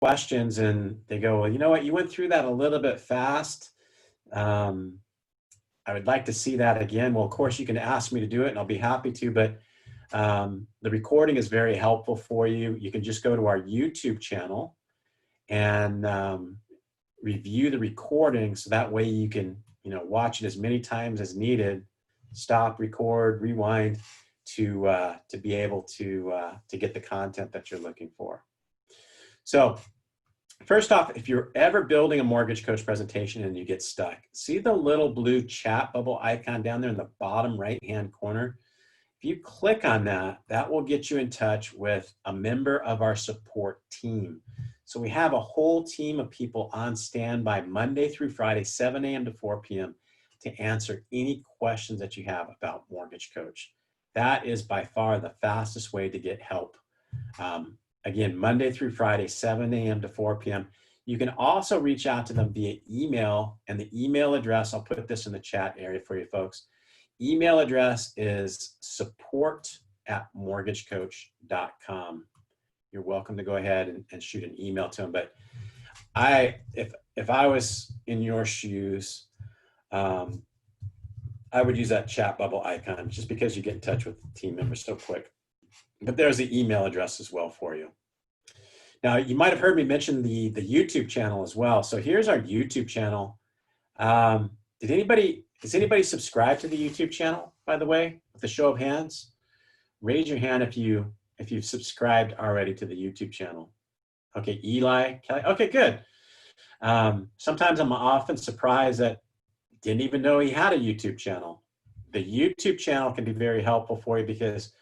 questions and they go, well, you know what, you went through that a little bit fast. I would like to see that again. Well, of course, you can ask me to do it and I'll be happy to, but the recording is very helpful for you. You can just go to our YouTube channel and review the recording, so that way you can, watch it as many times as needed, stop, record, rewind to be able to get the content that you're looking for. So first off, if you're ever building a mortgage coach presentation and you get stuck, see the little blue chat bubble icon down there in the bottom right-hand corner? If you click on that, that will get you in touch with a member of our support team. So we have a whole team of people on standby Monday through Friday, 7 a.m. to 4 p.m. to answer any questions that you have about Mortgage Coach. That is by far the fastest way to get help. Again, Monday through Friday, 7 a.m. to 4 p.m. You can also reach out to them via email, and the email address, I'll put this in the chat area for you folks. Email address is support@mortgagecoach.com. You're welcome to go ahead and shoot an email to them. But if I was in your shoes, I would use that chat bubble icon just because you get in touch with team members so quick. But there's the email address as well for you. Now, you might have heard me mention the YouTube channel as well. So here's our YouTube channel. Does anybody subscribe to the YouTube channel, by the way, with a show of hands? Raise your hand if you've subscribed already to the YouTube channel. Okay, Eli, Kelly, okay, good. Sometimes I'm often surprised that didn't even know he had a YouTube channel. The YouTube channel can be very helpful for you because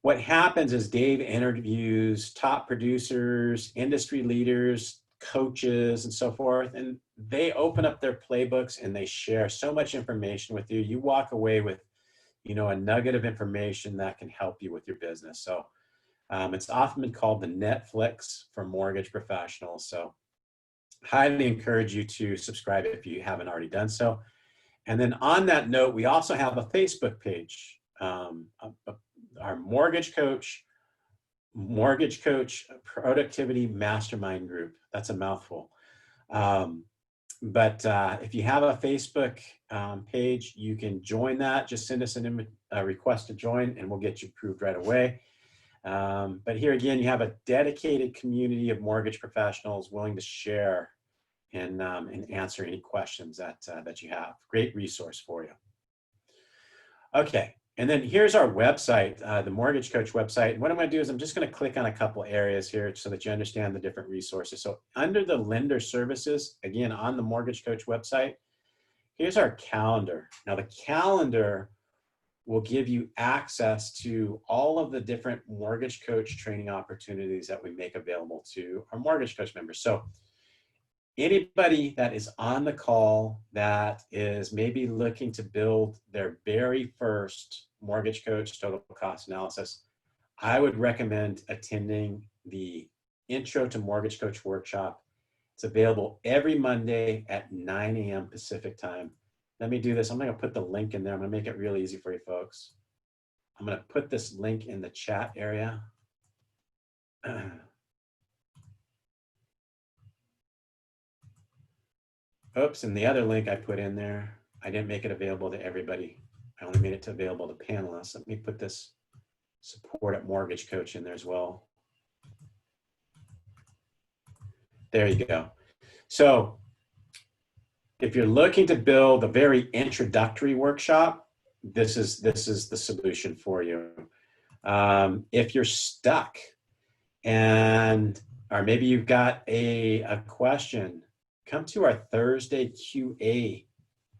what happens is Dave interviews top producers, industry leaders, coaches, and so forth, and they open up their playbooks and they share so much information with you. You walk away with, a nugget of information that can help you with your business. So it's often been called the Netflix for mortgage professionals. So highly encourage you to subscribe if you haven't already done so. And then on that note, we also have a Facebook page, our Mortgage Coach Productivity Mastermind Group. That's a mouthful. But if you have a Facebook page, you can join that. Just send us a request to join and we'll get you approved right away. But here again, you have a dedicated community of mortgage professionals willing to share and answer any questions that you have. Great resource for you. Okay, and then here's our website, the Mortgage Coach website. And what I'm going to do is I'm just going to click on a couple areas here so that you understand the different resources. So under the lender services, again, on the Mortgage Coach website, here's our calendar. Now the calendar will give you access to all of the different Mortgage Coach training opportunities that we make available to our Mortgage Coach members. So anybody that is on the call that is maybe looking to build their very first Mortgage Coach total cost analysis, I would recommend attending the Intro to Mortgage Coach workshop. It's available every Monday at 9 a.m. Pacific time. Let me do this. I'm going to put the link in there. I'm going to make it real easy for you folks. I'm going to put this link in the chat area. Oops, and the other link I put in there, I didn't make it available to everybody. I only made it available to panelists. Let me put this support at Mortgage Coach in there as well. There you go. So if you're looking to build a very introductory workshop, this is the solution for you. If you're stuck or maybe you've got a question, come to our Thursday QA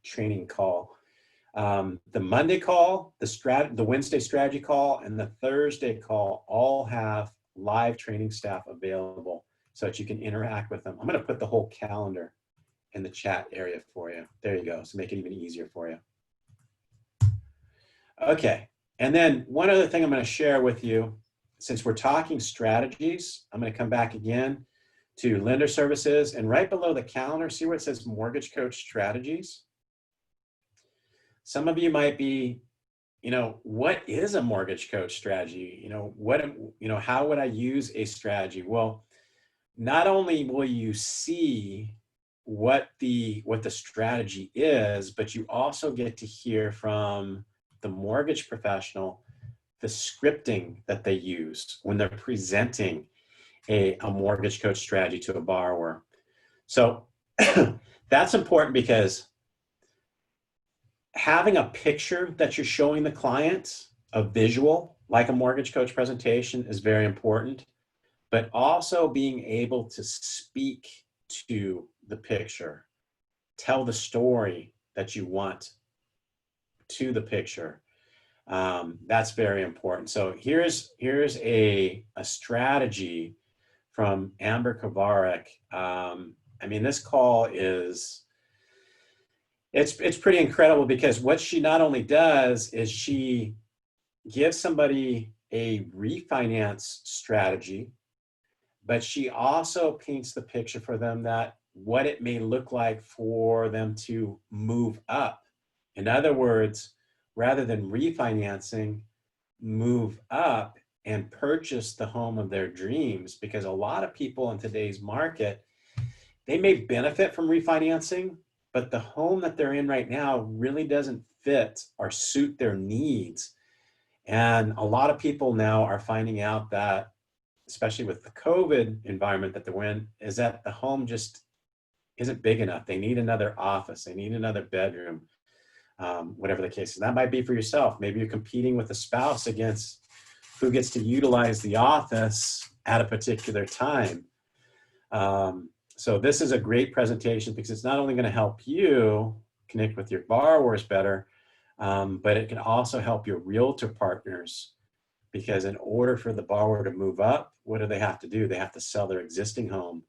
training call. The Monday call, the Wednesday strategy call, and the Thursday call all have live training staff available so that you can interact with them. I'm going to put the whole calendar in the chat area for you. There you go. So make it even easier for you. Okay. And then one other thing I'm going to share with you, since we're talking strategies, I'm going to come back again to lender services, and right below the calendar, see where it says Mortgage Coach strategies? Some of you might be, what is a Mortgage Coach strategy? How would I use a strategy? Well, not only will you see what the strategy is, but you also get to hear from the mortgage professional the scripting that they use when they're presenting a mortgage coach strategy to a borrower. So that's important because having a picture that you're showing the client, a visual, like a mortgage coach presentation, is very important, but also being able to speak to the picture, tell the story that you want to the picture. That's very important. So here's a strategy from Amber Kovarek. I mean, this call is it's pretty incredible because what she not only does is she gives somebody a refinance strategy, but she also paints the picture for them that what it may look like for them to move up. In other words, rather than refinancing, move up and purchase the home of their dreams, because a lot of people in today's market, they may benefit from refinancing, but the home that they're in right now really doesn't fit or suit their needs. And a lot of people now are finding out that, especially with the COVID environment that they're in, is that the home just isn't big enough. They need another office, they need another bedroom, whatever the case is. That might be for yourself. Maybe you're competing with a spouse against who gets to utilize the office at a particular time. So this is a great presentation because it's not only going to help you connect with your borrowers better, but it can also help your realtor partners, because in order for the borrower to move up, what do they have to do? They have to sell their existing home.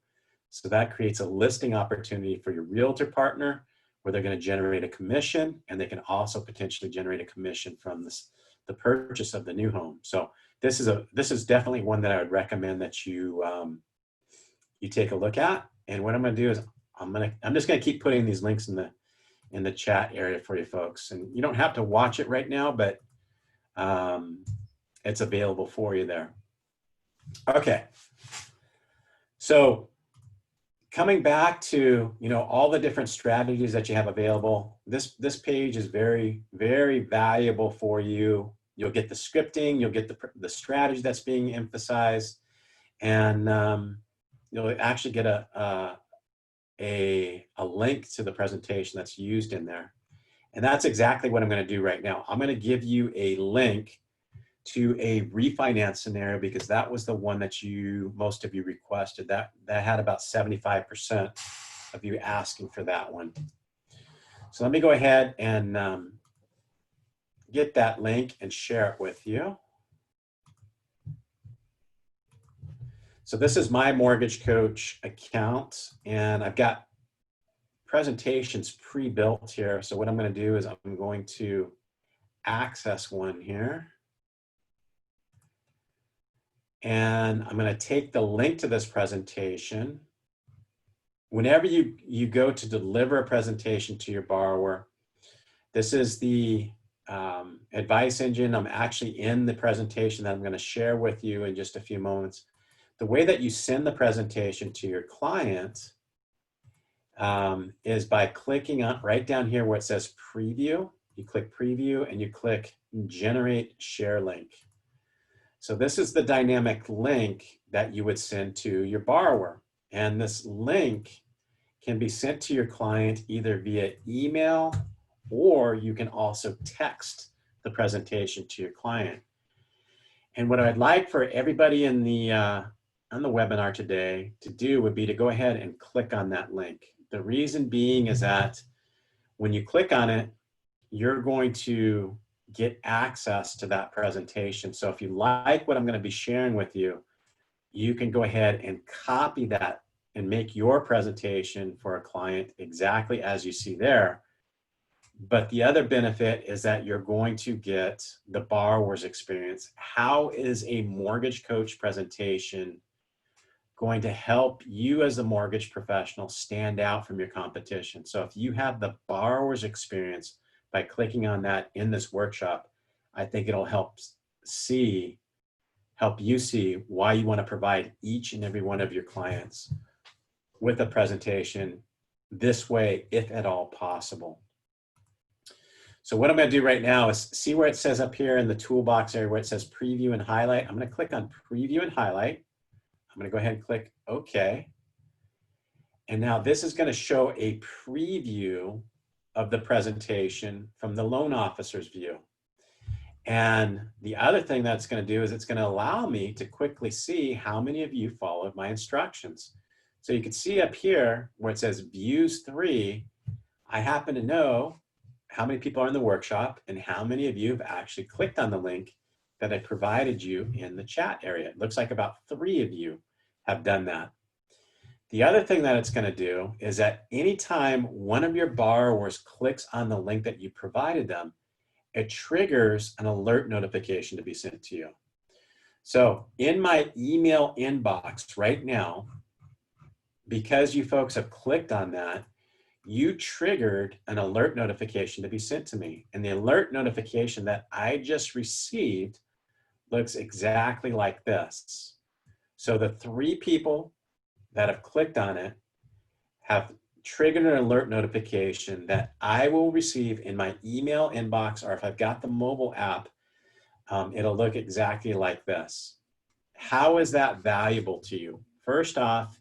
So that creates a listing opportunity for your realtor partner where they're going to generate a commission, and they can also potentially generate a commission from the purchase of the new home. So this is definitely one that I would recommend that you you take a look at. And what I'm going to do is I'm just going to keep putting these links in the chat area for you folks. And you don't have to watch it right now, but it's available for you there. Okay. So coming back to, all the different strategies that you have available, this page is very, very valuable for you. You'll get the scripting, you'll get the strategy that's being emphasized, and you'll actually get a link to the presentation that's used in there. And that's exactly what I'm going to do right now. I'm going to give you a link to a refinance scenario because that was the one that most of you requested. That had about 75% of you asking for that one. So let me go ahead and get that link and share it with you. So this is my Mortgage Coach account, and I've got presentations pre-built here. So what I'm going to do is I'm going to access one here. And I'm going to take the link to this presentation. Whenever you go to deliver a presentation to your borrower, this is the advice engine. I'm actually in the presentation that I'm going to share with you in just a few moments. The way that you send the presentation to your client is by clicking on right down here where it says preview. You click preview and you click generate share link. So this is the dynamic link that you would send to your borrower. And this link can be sent to your client either via email, or you can also text the presentation to your client. And what I'd like for everybody on the webinar today to do would be to go ahead and click on that link. The reason being is that when you click on it, you're going to get access to that presentation. So if you like what I'm going to be sharing with you, you can go ahead and copy that and make your presentation for a client exactly as you see there. But the other benefit is that you're going to get the borrower's experience. How is a mortgage coach presentation going to help you as a mortgage professional stand out from your competition? So if you have the borrower's experience by clicking on that in this workshop, I think it'll help help you see why you want to provide each and every one of your clients with a presentation this way, if at all possible. So what I'm going to do right now is see where it says up here in the toolbox area where it says preview and highlight. I'm going to click on preview and highlight. I'm going to go ahead and click OK. And now this is going to show a preview of the presentation from the loan officer's view. And the other thing that's going to do is it's going to allow me to quickly see how many of you followed my instructions. So you can see up here where it says views 3, I happen to know how many people are in the workshop and how many of you have actually clicked on the link that I provided you in the chat area. It looks like about 3 of you have done that. The other thing that it's going to do is that anytime one of your borrowers clicks on the link that you provided them, it triggers an alert notification to be sent to you. So in my email inbox right now, because you folks have clicked on that, you triggered an alert notification to be sent to me. And the alert notification that I just received looks exactly like this. So the 3 people that have clicked on it have triggered an alert notification that I will receive in my email inbox, or if I've got the mobile app, it'll look exactly like this. How is that valuable to you? First off,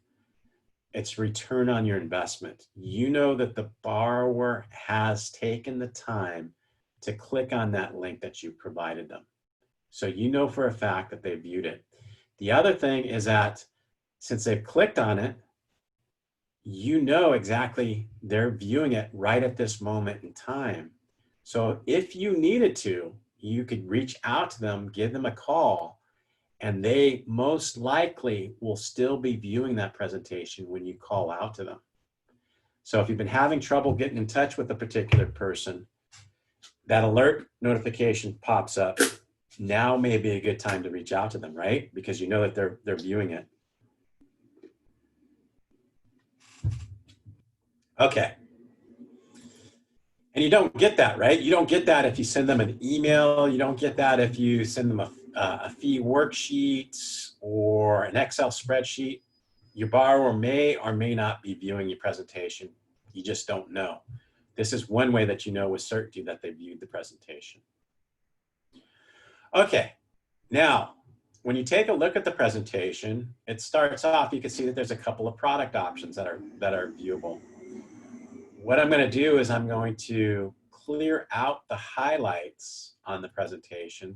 it's return on your investment. You know that the borrower has taken the time to click on that link that you provided them. So you know for a fact that they viewed it. The other thing is that since they've clicked on it, you know exactly they're viewing it right at this moment in time. So if you needed to, you could reach out to them, give them a call, and they most likely will still be viewing that presentation when you call out to them. So if you've been having trouble getting in touch with a particular person, that alert notification pops up. Now may be a good time to reach out to them, right? Because you know that they're viewing it. Okay. And you don't get that, right? You don't get that if you send them an email. You don't get that if you send them a fee worksheet or an Excel spreadsheet. Your borrower may or may not be viewing your presentation. You just don't know. This is one way that you know with certainty that they viewed the presentation. Okay, now, when you take a look at the presentation, it starts off, you can see that there's a couple of product options that are viewable. What I'm going to do is I'm going to clear out the highlights on the presentation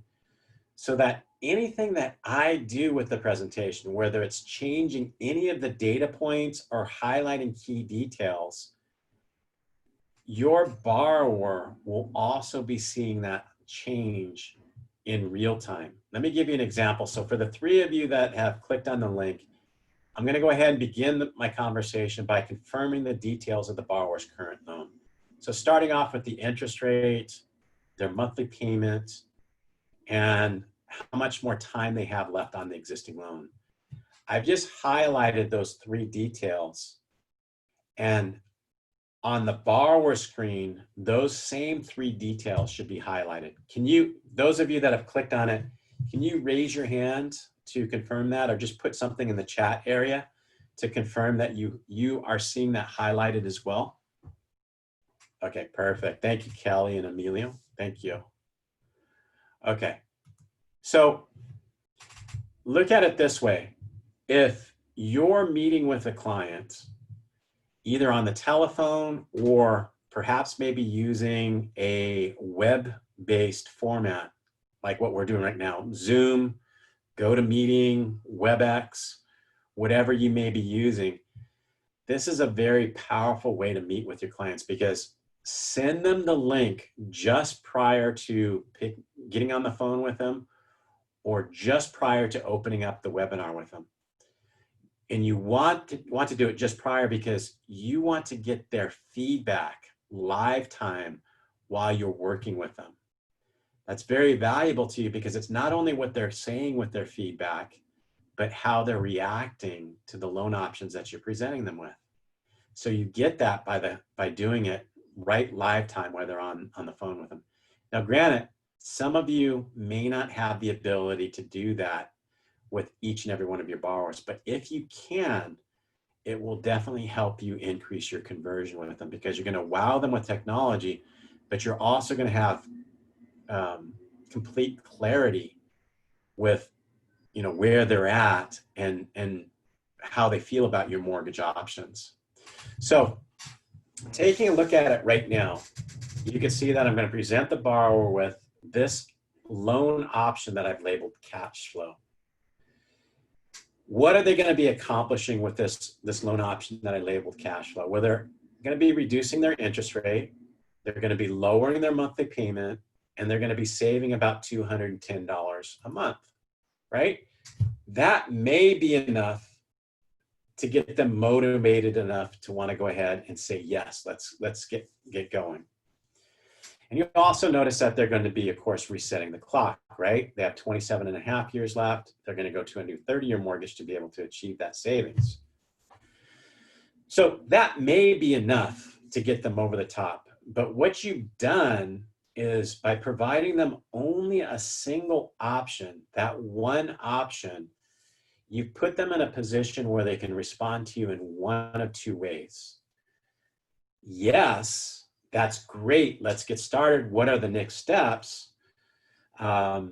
so that anything that I do with the presentation, whether it's changing any of the data points or highlighting key details, your borrower will also be seeing that change in real time. Let me give you an example. So for the 3 of you that have clicked on the link, I'm going to go ahead and begin my conversation by confirming the details of the borrower's current loan. So starting off with the interest rate, their monthly payment, and how much more time they have left on the existing loan. I've just highlighted those 3 details, and on the borrower screen, those same 3 details should be highlighted. Can you, those of you that have clicked on it, can you raise your hand to confirm that, or just put something in the chat area to confirm that you are seeing that highlighted as well? Okay, perfect. Thank you, Kelly and Emilio. Thank you. Okay, so look at it this way. If you're meeting with a client, either on the telephone or perhaps maybe using a web-based format, like what we're doing right now, Zoom, GoToMeeting, WebEx, whatever you may be using, this is a very powerful way to meet with your clients, because send them the link just prior to getting on the phone with them or just prior to opening up the webinar with them. And you want to do it just prior because you want to get their feedback live time while you're working with them. That's very valuable to you because it's not only what they're saying with their feedback, but how they're reacting to the loan options that you're presenting them with. So you get that by doing it right live time while they're on the phone with them. Now, granted, some of you may not have the ability to do that with each and every one of your borrowers. But if you can, it will definitely help you increase your conversion with them, because you're going to wow them with technology, but you're also going to have complete clarity with, you know, where they're at and how they feel about your mortgage options. So taking a look at it right now, you can see that I'm going to present the borrower with this loan option that I've labeled cash flow. What are they going to be accomplishing with this loan option that I labeled cash flow? Well, they're going to be reducing their interest rate. They're going to be lowering their monthly payment, and they're going to be saving about $210 a month, right? That may be enough to get them motivated enough to want to go ahead and say, yes, let's get going. And you also notice that they're going to be, of course, resetting the clock, right? They have 27 and a half years left. They're going to go to a new 30-year mortgage to be able to achieve that savings. So that may be enough to get them over the top. But what you've done is, by providing them only a single option, that one option, you've put them in a position where they can respond to you in one of two ways. Yes, that's great. Let's get started. What are the next steps? The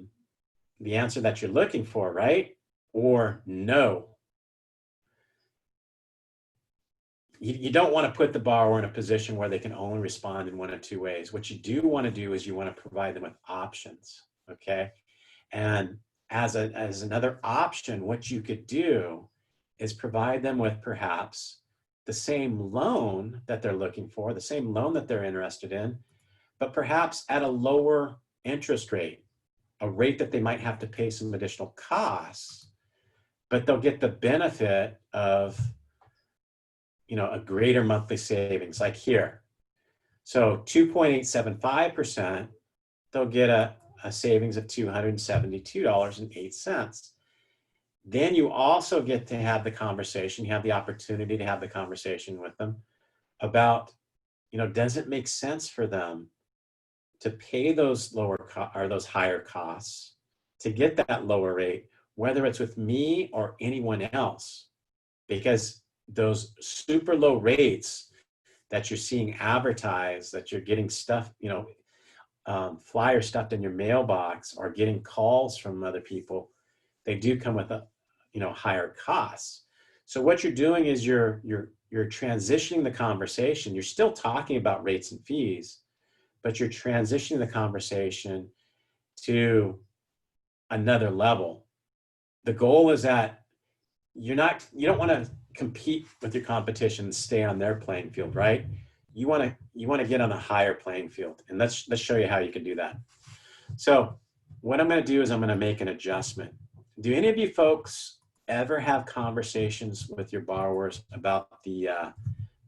answer that you're looking for, right? Or no. You don't want to put the borrower in a position where they can only respond in one of two ways. What you do want to do is you want to provide them with options, okay? And as another option, what you could do is provide them with perhaps the same loan that they're looking for, the same loan that they're interested in, but perhaps at a lower interest rate, a rate that they might have to pay some additional costs, but they'll get the benefit of, you know, a greater monthly savings, like here. So 2.875%, they'll get a savings of $272.08. Then you also get to have the conversation, you have the opportunity to have the conversation with them about, you know, does it make sense for them to pay those those higher costs to get that lower rate, whether it's with me or anyone else? Because those super low rates that you're seeing advertised, that you're getting stuff, you know, flyers stuffed in your mailbox, or getting calls from other people, they do come with a, you know, higher costs. So what you're doing is you're transitioning the conversation. You're still talking about rates and fees, but you're transitioning the conversation to another level. The goal is that you don't want to compete with your competition and stay on their playing field, right? You want to get on a higher playing field. And let's show you how you can do that. So what I'm going to do is I'm going to make an adjustment. Do any of you folks ever have conversations with your borrowers about the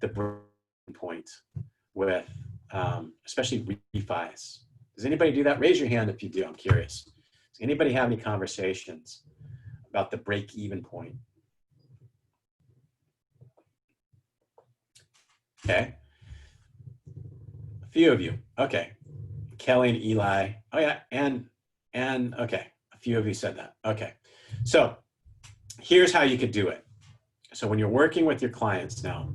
breaking point with, especially refis? Does anybody do that? Raise your hand if you do. I'm curious. Does anybody have any conversations about the break-even point? Okay. A few of you. Okay. Kelly and Eli. Oh yeah. And okay. A few of you said that. Okay. So here's how you could do it. So when you're working with your clients now,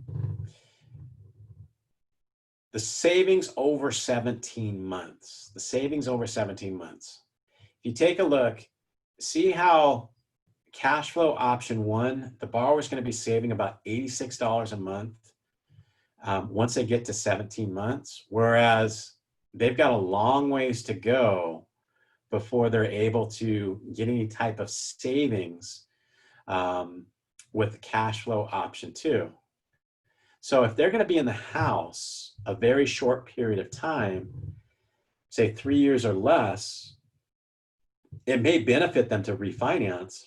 the savings over 17 months, if you take a look, see how cash flow option one, the borrower is going to be saving about $86 a month once they get to 17 months, whereas they've got a long ways to go before they're able to get any type of savings with the cash flow option two. So if they're going to be in the house a very short period of time, say 3 years or less, it may benefit them to refinance,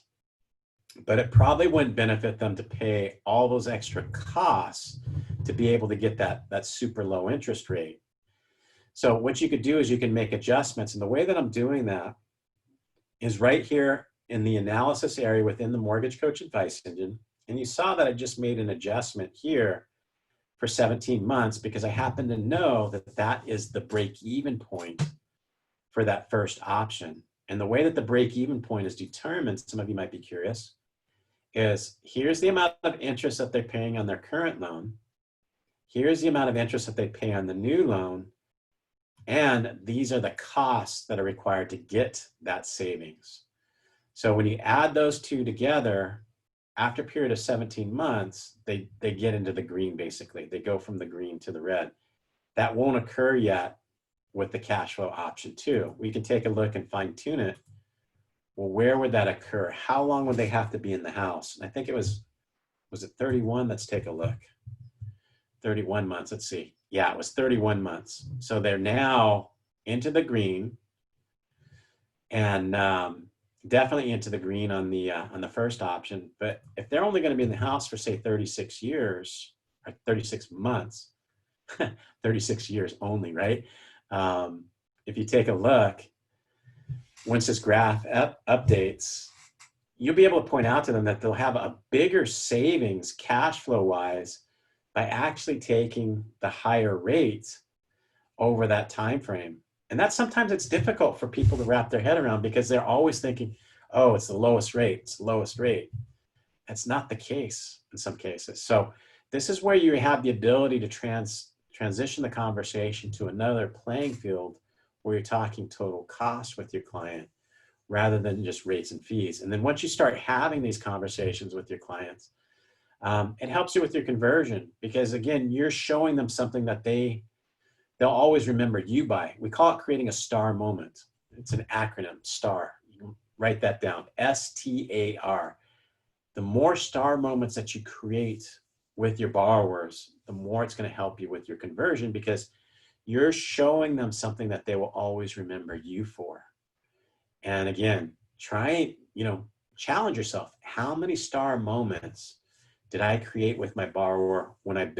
but it probably wouldn't benefit them to pay all those extra costs to be able to get that super low interest rate. So what you could do is you can make adjustments. And the way that I'm doing that is right here in the analysis area within the Mortgage Coach Advice Engine. And you saw that I just made an adjustment here for 17 months because I happen to know that that is the break-even point for that first option. And the way that the break-even point is determined, some of you might be curious, is here's the amount of interest that they're paying on their current loan. Here's the amount of interest that they pay on the new loan. And these are the costs that are required to get that savings. So when you add those two together, after a period of 17 months, they get into the green, basically. They go from the green to the red. That won't occur yet with the cash flow option 2. We can take a look and fine tune it. Well, where would that occur? How long would they have to be in the house? And I think it was it 31? Let's take a look. 31 months, let's see. Yeah, it was 31 months. So they're now into the green, and definitely into the green on the first option. But if they're only going to be in the house for, say, 36 years or 36 months, 36 years only, right? If you take a look, once this graph updates, you'll be able to point out to them that they'll have a bigger savings cash flow wise by actually taking the higher rates over that time frame. And that sometimes it's difficult for people to wrap their head around, because they're always thinking, oh, it's the lowest rate, it's the lowest rate. That's not the case in some cases. So this is where you have the ability to transition the conversation to another playing field where you're talking total cost with your client rather than just rates and fees. And then once you start having these conversations with your clients, it helps you with your conversion, because again, you're showing them something that they'll always remember you by. We call it creating a star moment. It's an acronym, STAR. You can write that down, STAR. The more star moments that you create with your borrowers, the more it's going to help you with your conversion, because you're showing them something that they will always remember you for. And again, challenge yourself. How many star moments did I create with my borrower when I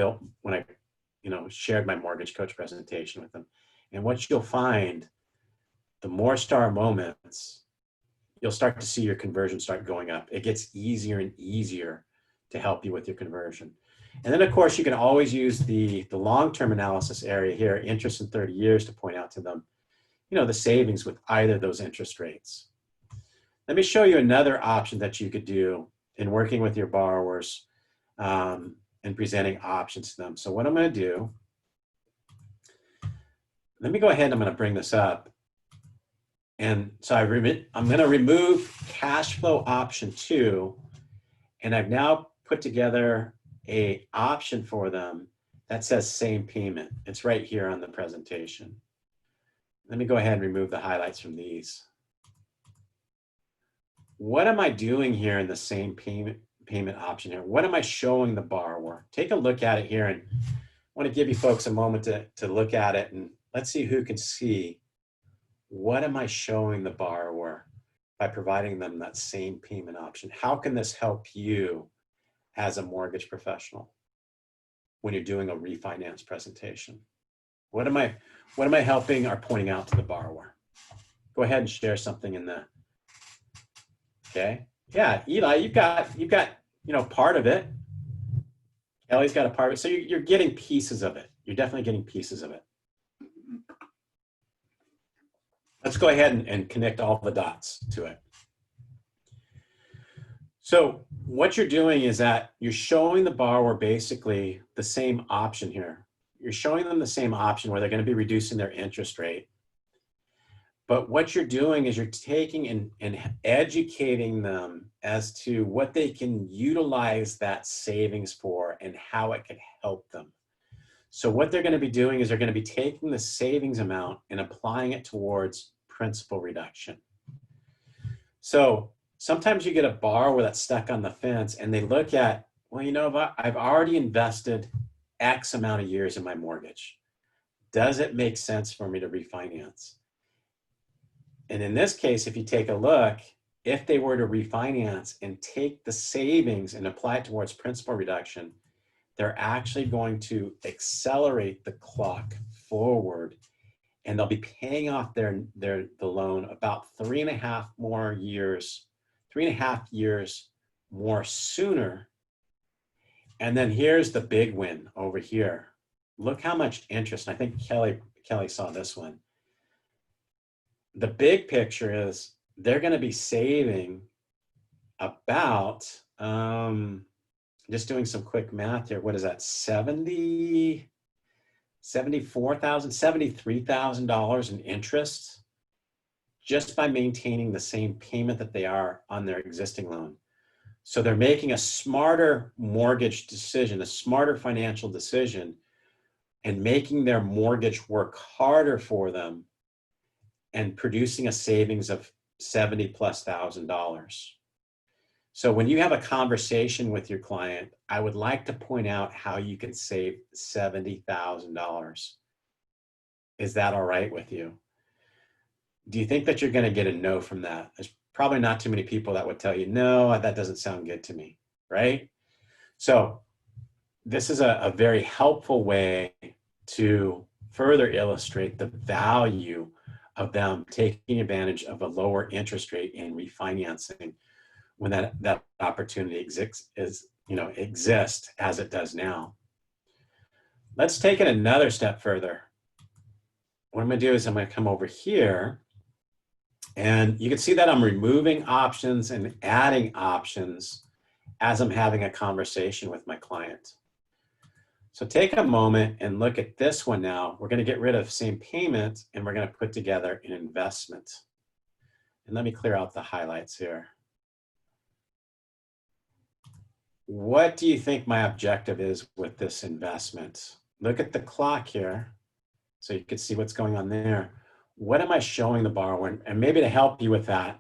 shared my mortgage coach presentation with them? And what you'll find, the more star moments, you'll start to see your conversion start going up. It gets easier and easier to help you with your conversion. And then of course, you can always use the long-term analysis area here, interest in 30 years, to point out to them, the savings with either of those interest rates. Let me show you another option that you could do in working with your borrowers and presenting options to them. So what I'm going to do, let me go ahead and I'm going to bring this up. And so I'm going to remove cash flow option 2, and I've now put together an option for them that says same payment. It's right here on the presentation. Let me go ahead and remove the highlights from these. What am I doing here in the same payment option here? What am I showing the borrower? Take a look at it here, and I want to give you folks a moment to look at it, and let's see who can see. What am I showing the borrower by providing them that same payment option? How can this help you as a mortgage professional when you're doing a refinance presentation? What am I helping or pointing out to the borrower? Go ahead and share something in the, okay. Yeah, Eli, you've got, part of it. Kelly's got a part of it. So you're getting pieces of it. You're definitely getting pieces of it. Let's go ahead and connect all the dots to it. So what you're doing is that you're showing the borrower basically the same option here. You're showing them the same option where they're going to be reducing their interest rate. But what you're doing is you're taking and educating them as to what they can utilize that savings for and how it can help them. So what they're going to be doing is they're going to be taking the savings amount and applying it towards principal reduction. So sometimes you get a borrower that's stuck on the fence and they look at, well, I've already invested X amount of years in my mortgage. Does it make sense for me to refinance? And in this case, if you take a look, if they were to refinance and take the savings and apply it towards principal reduction, they're actually going to accelerate the clock forward, and they'll be paying off the loan about 3.5 years more sooner. And then here's the big win over here. Look how much interest. I think Kelly saw this one. The big picture is they're going to be saving about, just doing some quick math here, what is that, $73,000 in interest just by maintaining the same payment that they are on their existing loan. So they're making a smarter mortgage decision, a smarter financial decision, and making their mortgage work harder for them and producing a savings of $70,000+. So when you have a conversation with your client, I would like to point out how you can save $70,000. Is that all right with you? Do you think that you're going to get a no from that? There's probably not too many people that would tell you, no, that doesn't sound good to me, right? So this is a very helpful way to further illustrate the value of them taking advantage of a lower interest rate and refinancing when that opportunity exists as it does now. Let's take it another step further. What I'm going to do is I'm going to come over here, and you can see that I'm removing options and adding options as I'm having a conversation with my client. So take a moment and look at this one now. We're going to get rid of same payment, and we're going to put together an investment. And let me clear out the highlights here. What do you think my objective is with this investment? Look at the clock here so you can see what's going on there. What am I showing the borrower? And maybe to help you with that,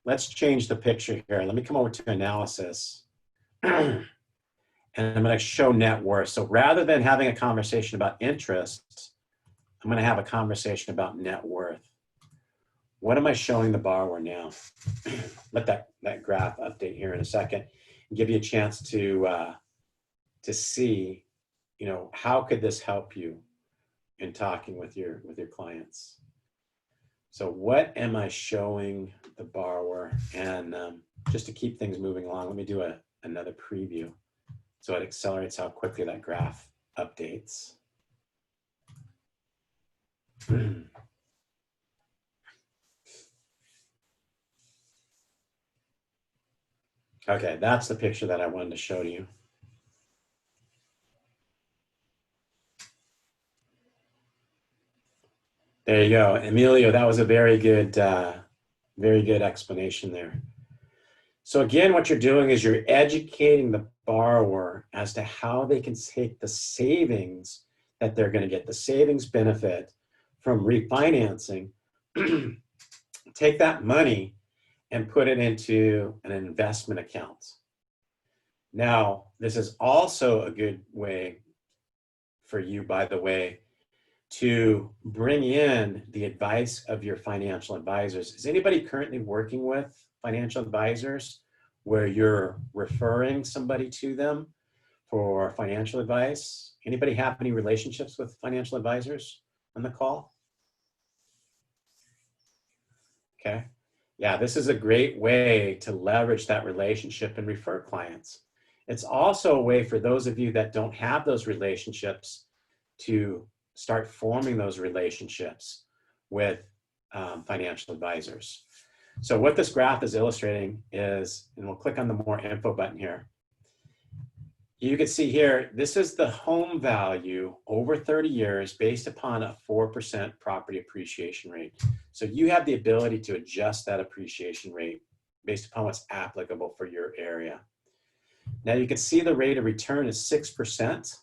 let's change the picture here. Let me come over to analysis. And I'm going to show net worth. So rather than having a conversation about interest, I'm going to have a conversation about net worth. What am I showing the borrower now? Let that graph update here in a second and give you a chance to see, how could this help you in talking with your clients. So what am I showing the borrower? And just to keep things moving along, let me do another preview so it accelerates how quickly that graph updates. Okay, that's the picture that I wanted to show to you. There you go, Emilio. That was a very good explanation there. So again, what you're doing is you're educating the borrower as to how they can take the savings that they're going to get, the savings benefit from refinancing, take that money and put it into an investment account. Now, this is also a good way for you, by the way, to bring in the advice of your financial advisors. Is anybody currently working with financial advisors where you're referring somebody to them for financial advice? Anybody have any relationships with financial advisors on the call? Okay. Yeah, this is a great way to leverage that relationship and refer clients. It's also a way for those of you that don't have those relationships to start forming those relationships with financial advisors. So what this graph is illustrating is, and we'll click on the more info button here. You can see here, this is the home value over 30 years based upon a 4% property appreciation rate. So you have the ability to adjust that appreciation rate based upon what's applicable for your area. Now you can see the rate of return is 6%,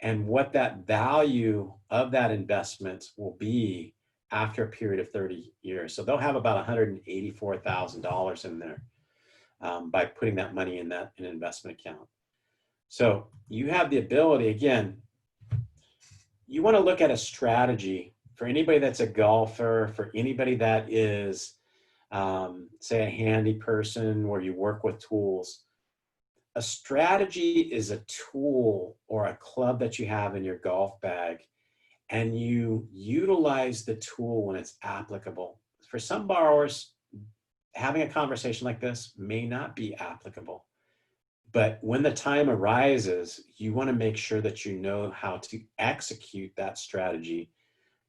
and what that value of that investment will be after a period of 30 years. So they'll have about $184,000 in there by putting that money in an investment account. So you have the ability, again, you want to look at a strategy for anybody that's a golfer, for anybody that is, say, a handy person where you work with tools. A strategy is a tool or a club that you have in your golf bag, and you utilize the tool when it's applicable. For some borrowers, having a conversation like this may not be applicable. But when the time arises, you want to make sure that you know how to execute that strategy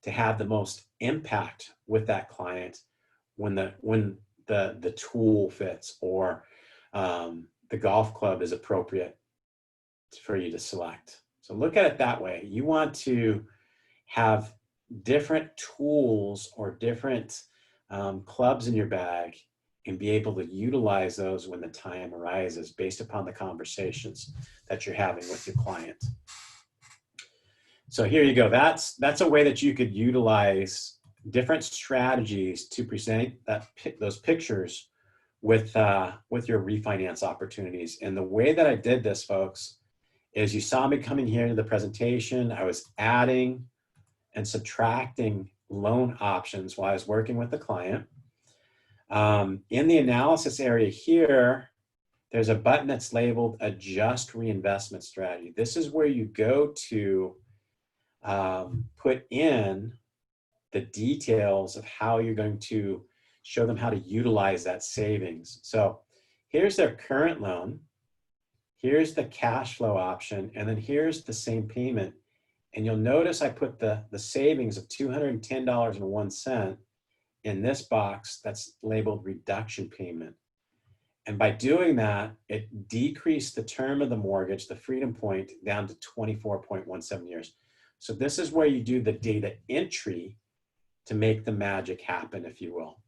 to have the most impact with that client when the tool fits, or the golf club is appropriate for you to select. So look at it that way. You want to have different tools or different clubs in your bag and be able to utilize those when the time arises based upon the conversations that you're having with your client. So here you go. That's a way that you could utilize different strategies to present those pictures with your refinance opportunities. And the way that I did this, folks, is you saw me coming here to the presentation. I was adding and subtracting loan options while I was working with the client. In the analysis area here, there's a button that's labeled Adjust Reinvestment Strategy. This is where you go to put in the details of how you're going to show them how to utilize that savings. So here's their current loan. Here's the cash flow option. And then here's the same payment. And you'll notice I put the savings of $210.01 in this box that's labeled reduction payment. And by doing that, it decreased the term of the mortgage, the freedom point, down to 24.17 years. So this is where you do the data entry to make the magic happen, if you will.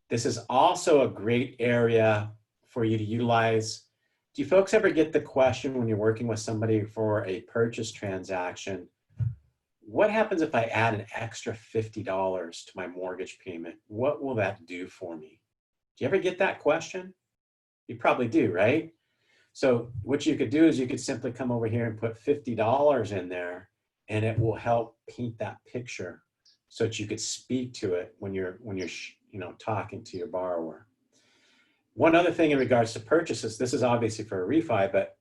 This is also a great area for you to utilize. Do you folks ever get the question when you're working with somebody for a purchase transaction, what happens if I add an extra $50 to my mortgage payment? What will that do for me? Do you ever get that question? You probably do, right? So what you could do is you could simply come over here and put $50 in there, and it will help paint that picture so that you could speak to it when you're talking to your borrower. One other thing in regards to purchases, this is obviously for a refi, but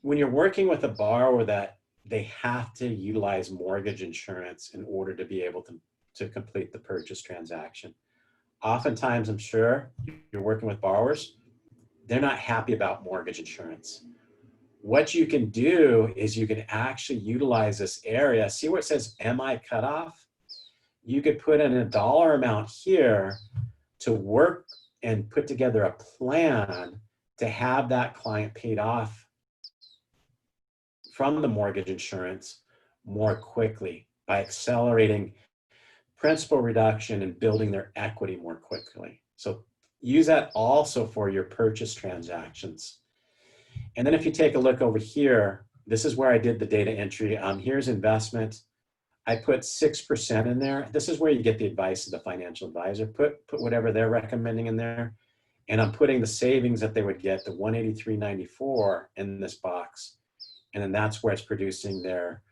when you're working with a borrower that they have to utilize mortgage insurance in order to be able to complete the purchase transaction. Oftentimes, I'm sure you're working with borrowers, they're not happy about mortgage insurance. What you can do is you can actually utilize this area. See where it says MI cutoff? You could put in a dollar amount here to work and put together a plan to have that client paid off from the mortgage insurance more quickly by accelerating principal reduction and building their equity more quickly. So use that also for your purchase transactions. And then if you take a look over here, this is where I did the data entry. Here's investment. I put 6% in there. This is where you get the advice of the financial advisor. Put whatever they're recommending in there. And I'm putting the savings that they would get, the $183.94 in this box. And then that's where it's producing their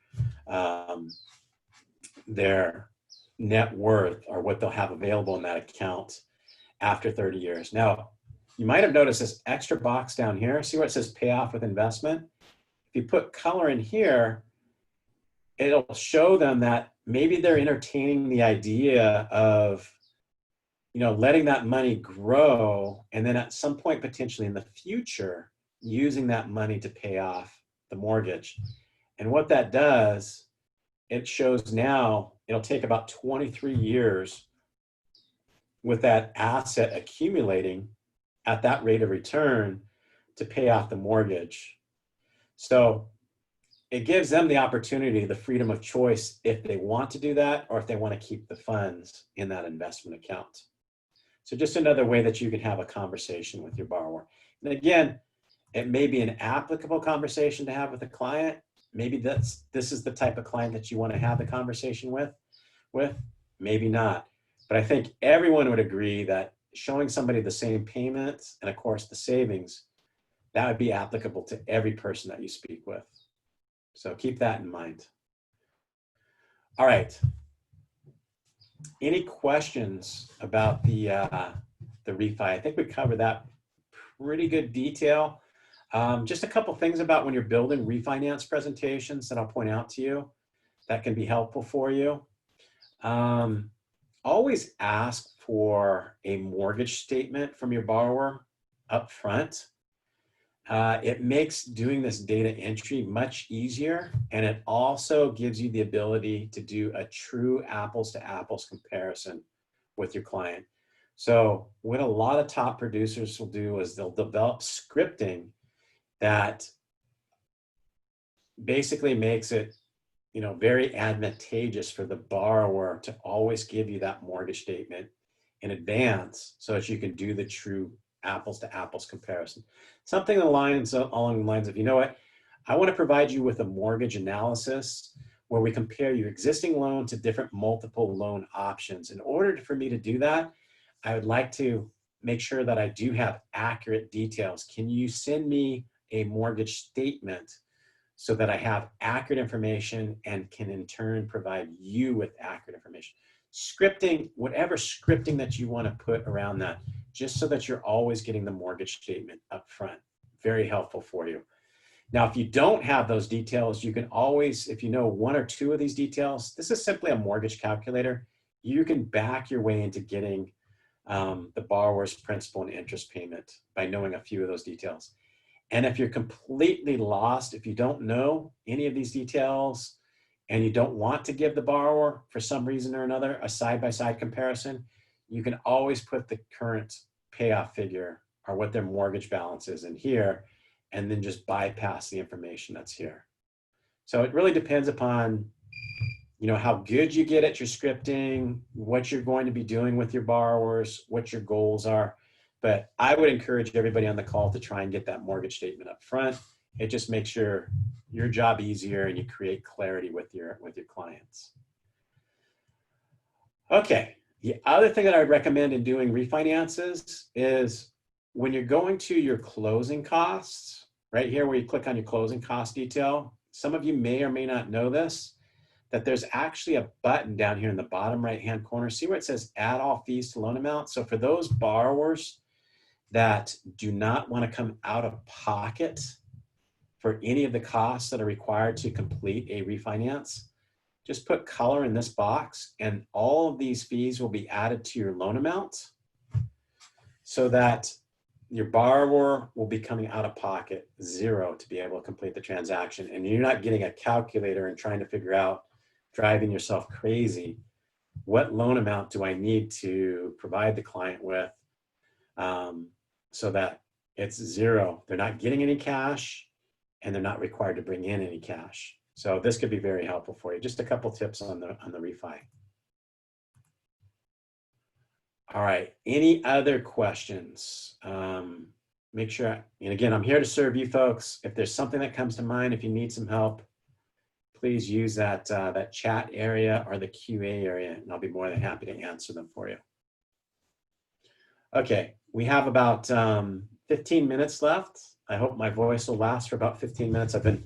net worth, or what they'll have available in that account after 30 years. Now, you might have noticed this extra box down here. See where it says pay off with investment? If you put color in here, it'll show them that maybe they're entertaining the idea of, letting that money grow, and then at some point potentially in the future, using that money to pay off the mortgage. And what that does, it shows now it'll take about 23 years with that asset accumulating at that rate of return to pay off the mortgage. So it gives them the opportunity, the freedom of choice, if they want to do that or if they want to keep the funds in that investment account. So just another way that you can have a conversation with your borrower. And again, it may be an applicable conversation to have with a client. Maybe this is the type of client that you want to have the conversation with, maybe not. But I think everyone would agree that showing somebody the same payments and of course the savings, that would be applicable to every person that you speak with. So keep that in mind. All right. Any questions about the refi? I think we covered that pretty good detail. Just a couple things about when you're building refinance presentations that I'll point out to you that can be helpful for you. Always ask for a mortgage statement from your borrower up front. It makes doing this data entry much easier, and it also gives you the ability to do a true apples to apples comparison with your client. So what a lot of top producers will do is they'll develop scripting that basically makes it, very advantageous for the borrower to always give you that mortgage statement in advance so that you can do the true apples to apples comparison. Something along the lines of, I want to provide you with a mortgage analysis where we compare your existing loan to different multiple loan options. In order for me to do that, I would like to make sure that I do have accurate details. Can you send me a mortgage statement so that I have accurate information and can in turn provide you with accurate information? Scripting, whatever scripting that you want to put around that, just so that you're always getting the mortgage statement up front. Very helpful for you. Now, if you don't have those details, you can always, if you know one or two of these details, this is simply a mortgage calculator. You can back your way into getting the borrower's principal and interest payment by knowing a few of those details. And if you're completely lost, if you don't know any of these details and you don't want to give the borrower, for some reason or another, a side-by-side comparison, you can always put the current payoff figure or what their mortgage balance is in here, and then just bypass the information that's here. So it really depends upon, how good you get at your scripting, what you're going to be doing with your borrowers, what your goals are. But I would encourage everybody on the call to try and get that mortgage statement up front. It just makes your job easier and you create clarity with your clients. Okay, the other thing that I would recommend in doing refinances is when you're going to your closing costs, right here where you click on your closing cost detail, some of you may or may not know this, that there's actually a button down here in the bottom right-hand corner. See where it says add all fees to loan amount? So for those borrowers that do not want to come out of pocket for any of the costs that are required to complete a refinance, just put color in this box and all of these fees will be added to your loan amount so that your borrower will be coming out of pocket zero to be able to complete the transaction. And you're not getting a calculator and trying to figure out, driving yourself crazy, what loan amount do I need to provide the client with so that it's zero. They're not getting any cash and they're not required to bring in any cash. So this could be very helpful for you. Just a couple tips on the refi. All right, any other questions? Make sure, and again, I'm here to serve you folks. If there's something that comes to mind, if you need some help, please use that, that chat area or the QA area, and I'll be more than happy to answer them for you. Okay, we have about 15 minutes left. I hope my voice will last for about 15 minutes. I've been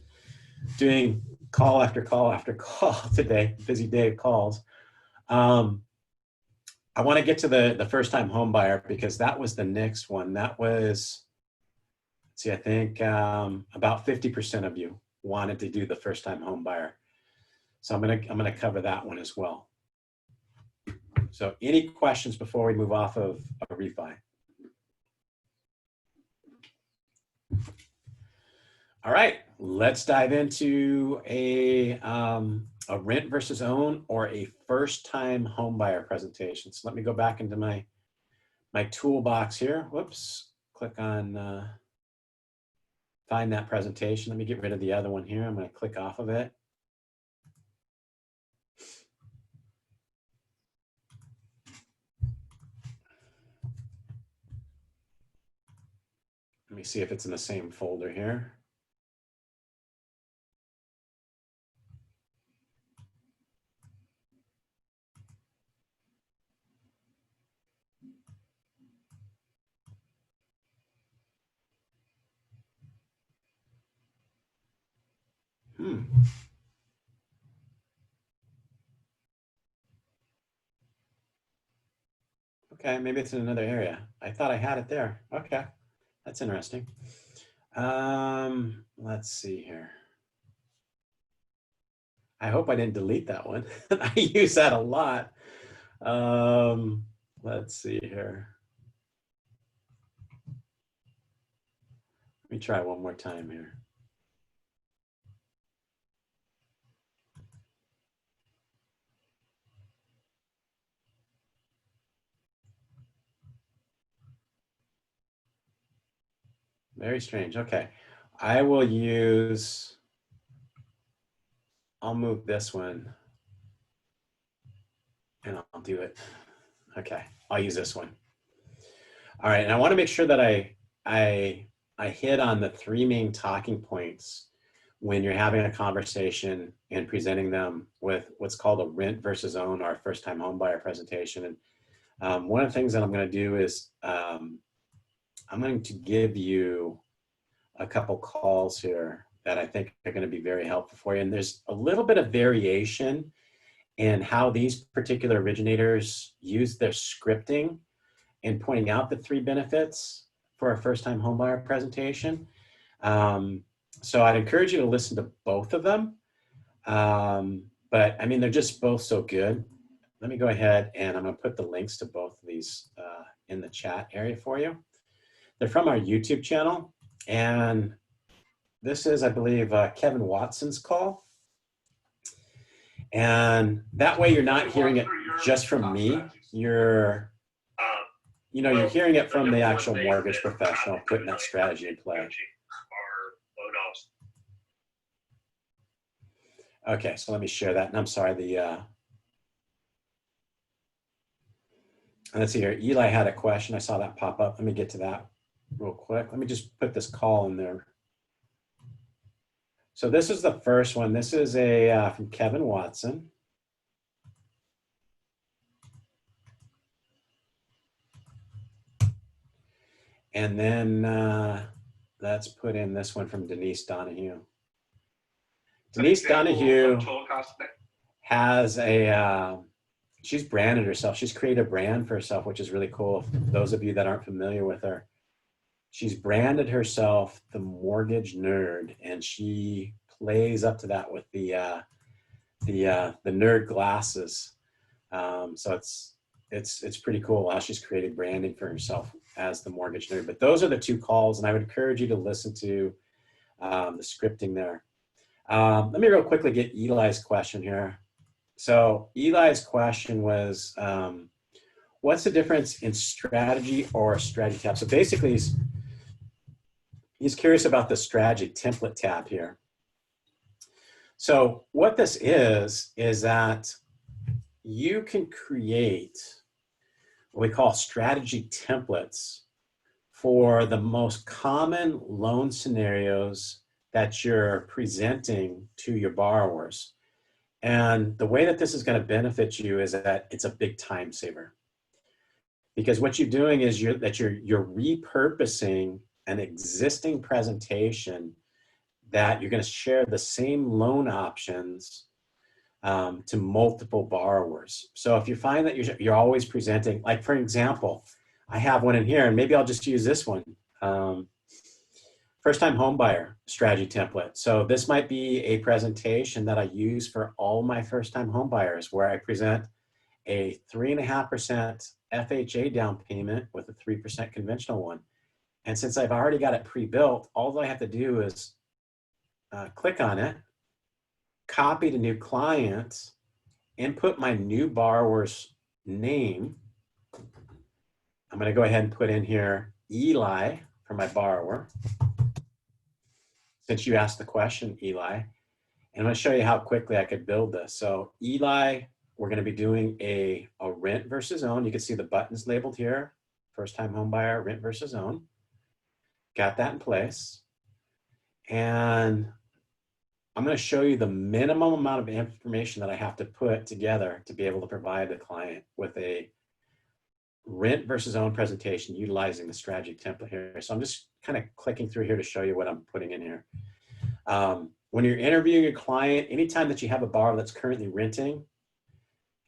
doing call after call after call today, busy day of calls. I want to get to the first-time home buyer because that was the next one. That was, let's see, I think about 50% of you wanted to do the first-time home buyer. So I'm gonna cover that one as well. So any questions before we move off of a refi? All right, let's dive into a rent versus own or a first-time home buyer presentation. So let me go back into my toolbox here. Whoops, click on find that presentation. Let me get rid of the other one here. I'm going to click off of it. Let me see if it's in the same folder here. Okay, maybe it's in another area. I thought I had it there. Okay, that's interesting. Let's see here. I hope I didn't delete that one. I use that a lot. Let's see here. Let me try one more time here. Very strange. Okay. I will use, I'll move this one and I'll do it. Okay. I'll use this one. All right. And I want to make sure that I hit on the three main talking points when you're having a conversation and presenting them with what's called a rent versus own, our first time home buyer presentation. And one of the things that I'm going to do is I'm going to give you a couple calls here that I think are going to be very helpful for you. And there's a little bit of variation in how these particular originators use their scripting in pointing out the three benefits for a first-time homebuyer presentation. So I'd encourage you to listen to both of them. But I mean, they're just both so good. Let me go ahead and I'm going to put the links to both of these in the chat area for you. They're from our YouTube channel. And this is, I believe, Kevin Watson's call. And that way you're not hearing it just from me. You're hearing it from the actual mortgage professional putting that strategy in play. Okay, so let me share that. And I'm sorry, let's see here. Eli had a question. I saw that pop up. Let me get to that real quick. Let me just put this call in there. So this is the first one. This is from Kevin Watson. And then let's put in this one from Denise Donahue. Denise Donahue has she's branded herself. She's created a brand for herself, which is really cool. For those of you that aren't familiar with her, she's branded herself the Mortgage Nerd, and she plays up to that with the nerd glasses. So it's pretty cool how she's created branding for herself as the Mortgage Nerd. But those are the two calls, and I would encourage you to listen to the scripting there. Let me real quickly get Eli's question here. So Eli's question was, what's the difference in strategy or strategy tab? So basically, he's curious about the strategy template tab here. So what this is that you can create what we call strategy templates for the most common loan scenarios that you're presenting to your borrowers. And the way that this is going to benefit you is that it's a big time saver. Because what you're doing is you're repurposing an existing presentation that you're going to share the same loan options to multiple borrowers. So if you find that you're always presenting, like for example, I have one in here, and maybe I'll just use this one. First-time homebuyer strategy template. So this might be a presentation that I use for all my first-time homebuyers, where I present a 3.5% FHA down payment with a 3% conventional one. And since I've already got it pre-built, all I have to do is click on it, copy the new client, input my new borrower's name. I'm going to go ahead and put in here Eli for my borrower, since you asked the question, Eli. And I'm going to show you how quickly I could build this. So Eli, we're going to be doing a rent versus own. You can see the buttons labeled here. First-time home buyer, rent versus own. Got that in place. And I'm going to show you the minimum amount of information that I have to put together to be able to provide the client with a rent versus own presentation utilizing the strategy template here. So I'm just kind of clicking through here to show you what I'm putting in here. When you're interviewing a client, anytime that you have a borrower that's currently renting,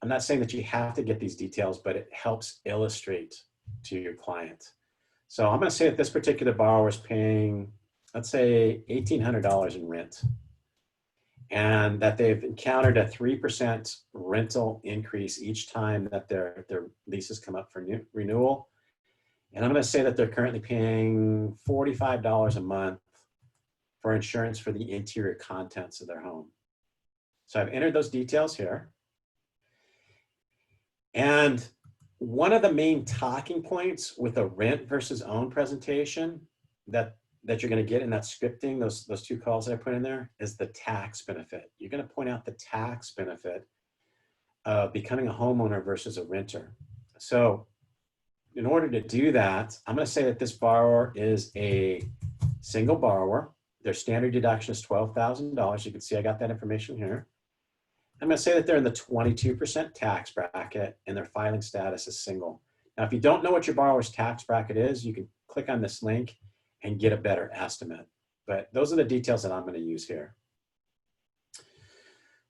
I'm not saying that you have to get these details, but it helps illustrate to your client. So I'm going to say that this particular borrower is paying, let's say, $1,800 in rent, and that they've encountered a 3% rental increase each time that their leases come up for renewal. And I'm going to say that they're currently paying $45 a month for insurance for the interior contents of their home. So I've entered those details here. And one of the main talking points with a rent versus own presentation that that you're going to get in that scripting, those two calls that I put in there, is the tax benefit. You're going to point out the tax benefit of becoming a homeowner versus a renter. So in order to do that, I'm going to say that this borrower is a single borrower. Their standard deduction is $12,000. You can see I got that information here. I'm going to say that they're in the 22% tax bracket and their filing status is single. Now, if you don't know what your borrower's tax bracket is, you can click on this link and get a better estimate. But those are the details that I'm going to use here.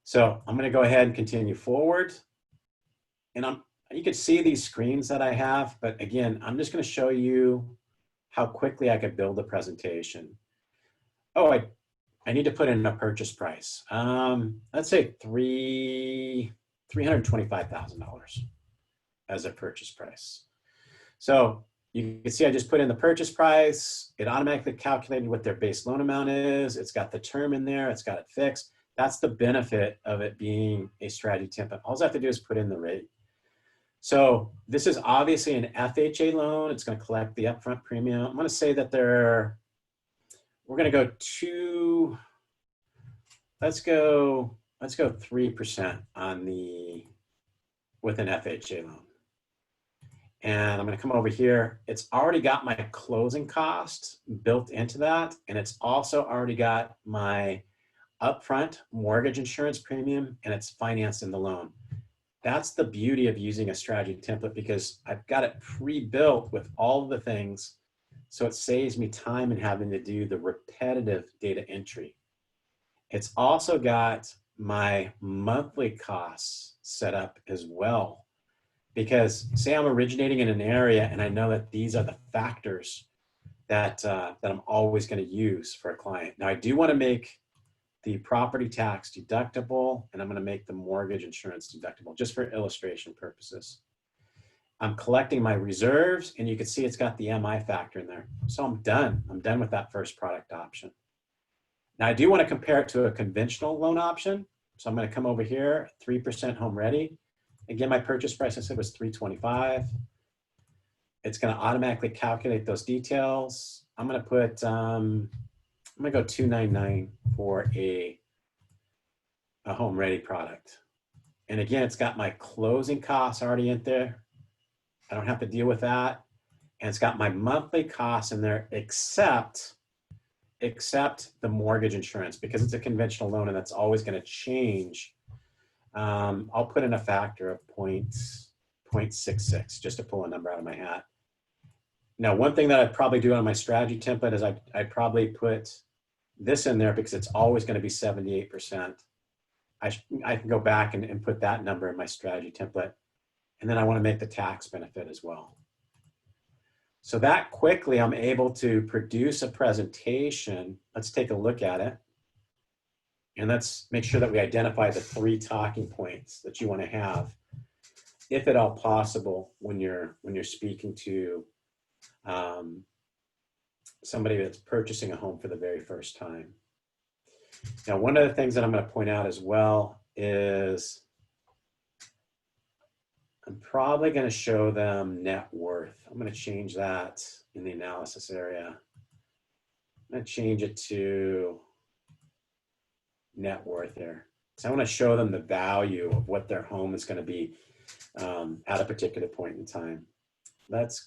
So I'm going to go ahead and continue forward. And you can see these screens that I have, but again, I'm just going to show you how quickly I could build a presentation. Oh, I need to put in a purchase price. Let's say $325,000 as a purchase price. So you can see I just put in the purchase price. It automatically calculated what their base loan amount is. It's got the term in there. It's got it fixed. That's the benefit of it being a strategy template. All I have to do is put in the rate. So this is obviously an FHA loan. It's going to collect the upfront premium. I'm going to say that we're going to go let's go 3% with an FHA loan. And I'm going to come over here. It's already got my closing costs built into that. And it's also already got my upfront mortgage insurance premium, and it's financed in the loan. That's the beauty of using a strategy template, because I've got it pre-built with all of the things. So it saves me time in having to do the repetitive data entry. It's also got my monthly costs set up as well, because say I'm originating in an area and I know that these are the factors that I'm always going to use for a client. Now I do want to make the property tax deductible, and I'm going to make the mortgage insurance deductible just for illustration purposes. I'm collecting my reserves, and you can see it's got the MI factor in there. So I'm done. I'm done with that first product option. Now I do want to compare it to a conventional loan option. So I'm going to come over here, 3% home ready. Again, my purchase price I said was $325,000. It's going to automatically calculate those details. I'm going to put, I'm going to go $299 for a home ready product. And again, it's got my closing costs already in there. I don't have to deal with that. And it's got my monthly costs in there, except the mortgage insurance, because it's a conventional loan and that's always going to change. I'll put in a factor of 0.66 just to pull a number out of my hat. Now, one thing that I'd probably do on my strategy template is I'd probably put this in there because it's always going to be 78%. I can go back and put that number in my strategy template. And then I want to make the tax benefit as well. So that quickly I'm able to produce a presentation. Let's take a look at it. And let's make sure that we identify the 3 talking points that you want to have, if at all possible, when you're speaking to somebody that's purchasing a home for the very first time. Now, one of the things that I'm going to point out as well is I'm probably going to show them net worth. I'm going to change that in the analysis area. I'm going to change it to net worth here. So I want to show them the value of what their home is going to be at a particular point in time. Let's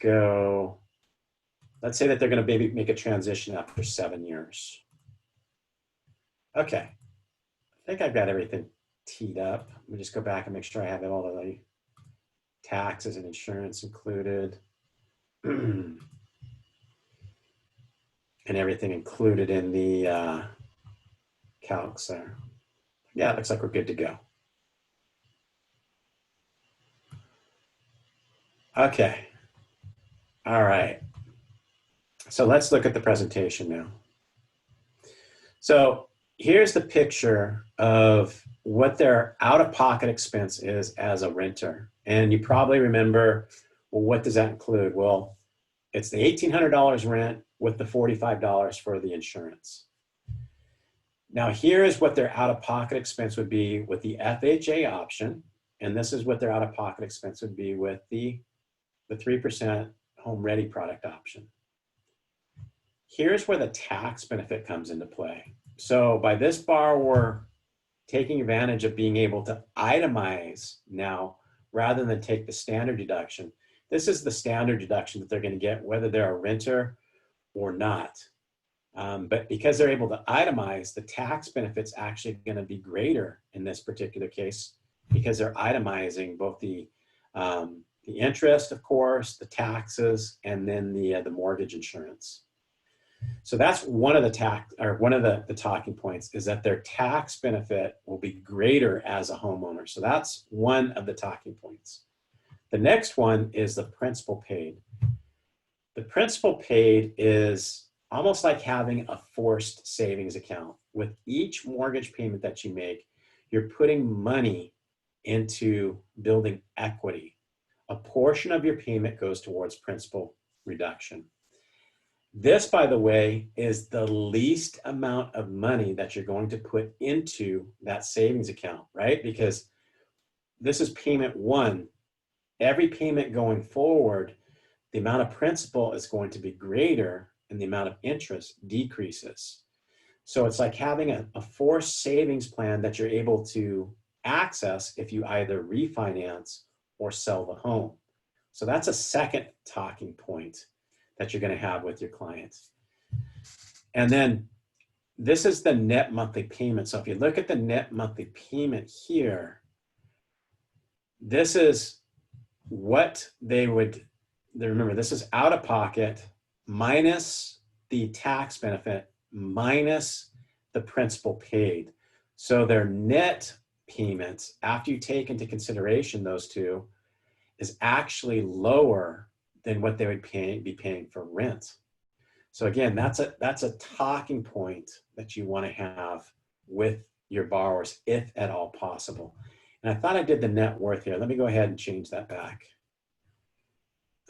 say that they're going to maybe make a transition after 7 years. Okay, I think I've got everything teed up. Let me just go back and make sure I have all of the taxes and insurance included. And everything included in the calcs there. Yeah, it looks like we're good to go. Okay. All right. So let's look at the presentation now. So here's the picture of what their out-of-pocket expense is as a renter. And you probably remember, well, what does that include? Well, it's the $1,800 rent with the $45 for the insurance. Now, here is what their out-of-pocket expense would be with the FHA option. And this is what their out-of-pocket expense would be with the 3% home ready product option. Here's where the tax benefit comes into play. So by this borrower taking advantage of being able to itemize now rather than take the standard deduction, this is the standard deduction that they're going to get whether they're a renter or not. But because they're able to itemize, the tax benefit's actually going to be greater in this particular case because they're itemizing both the interest, of course, the taxes, and then the mortgage insurance. So that's one of the talking points is that their tax benefit will be greater as a homeowner. So that's one of the talking points. The next one is the principal paid. The principal paid is almost like having a forced savings account. With each mortgage payment that you make, you're putting money into building equity. A portion of your payment goes towards principal reduction. This, by the way, is the least amount of money that you're going to put into that savings account, right? Because this is payment one. Every payment going forward, the amount of principal is going to be greater and the amount of interest decreases. So it's like having a forced savings plan that you're able to access if you either refinance or sell the home. So that's a second talking point that you're going to have with your clients. And then this is the net monthly payment. So if you look at the net monthly payment here, this is what remember, this is out of pocket minus the tax benefit minus the principal paid. So their net payments, after you take into consideration those two, is actually lower than what they would be paying for rent. So again, that's a talking point that you want to have with your borrowers, if at all possible. And I thought I did the net worth here. Let me go ahead and change that back.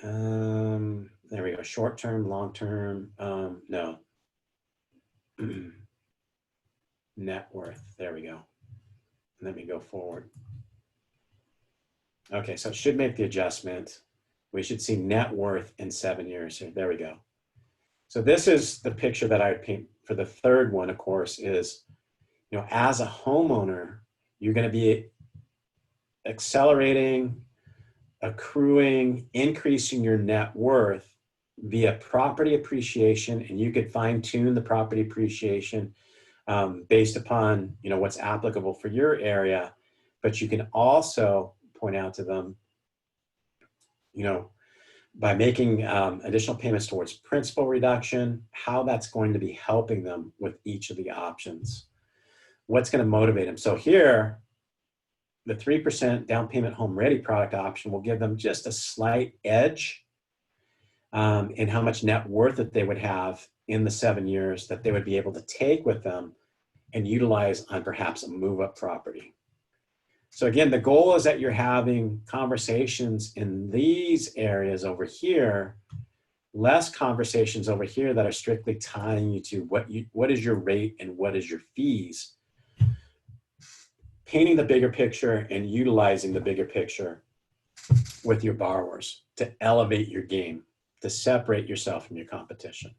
There we go. Short term, long term. No. Net worth. There we go. Let me go forward. Okay, so it should make the adjustment. We should see net worth in 7 years here. There we go. So this is the picture that I would paint for the third one, of course, is, as a homeowner, you're going to be accelerating, accruing, increasing your net worth via property appreciation, and you could fine tune the property appreciation based upon what's applicable for your area. But you can also point out to them, by making additional payments towards principal reduction, how that's going to be helping them with each of the options. What's going to motivate them? So here, the 3% down payment home ready product option will give them just a slight edge in how much net worth that they would have in the 7 years that they would be able to take with them and utilize on perhaps a move-up property. So again, the goal is that you're having conversations in these areas over here, less conversations over here that are strictly tying you to what is your rate and what is your fees. Painting the bigger picture and utilizing the bigger picture with your borrowers to elevate your game, to separate yourself from your competition.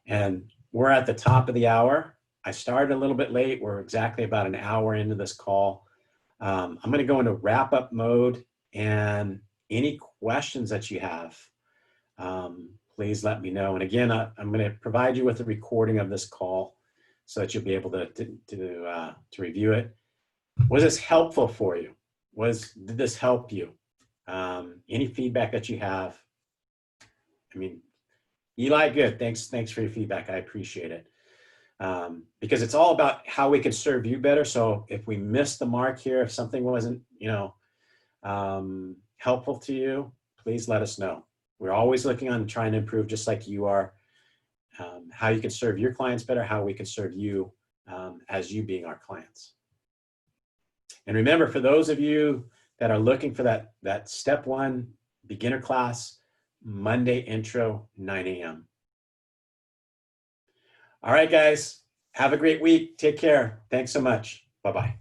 And we're at the top of the hour. I started a little bit late. We're exactly about an hour into this call. I'm going to go into wrap-up mode, and any questions that you have, please let me know. And again, I'm going to provide you with a recording of this call so that you'll be able to review it. Was this helpful for you? Did this help you? Any feedback that you have? I mean, Eli, good. Thanks for your feedback. I appreciate it. Because it's all about how we can serve you better. So if we missed the mark here, if something wasn't, helpful to you, please let us know. We're always looking on trying to improve, just like you are, how you can serve your clients better, how we can serve you as you being our clients. And remember, for those of you that are looking for that step one beginner class, Monday intro, 9 a.m. All right, guys, have a great week. Take care. Thanks so much. Bye-bye.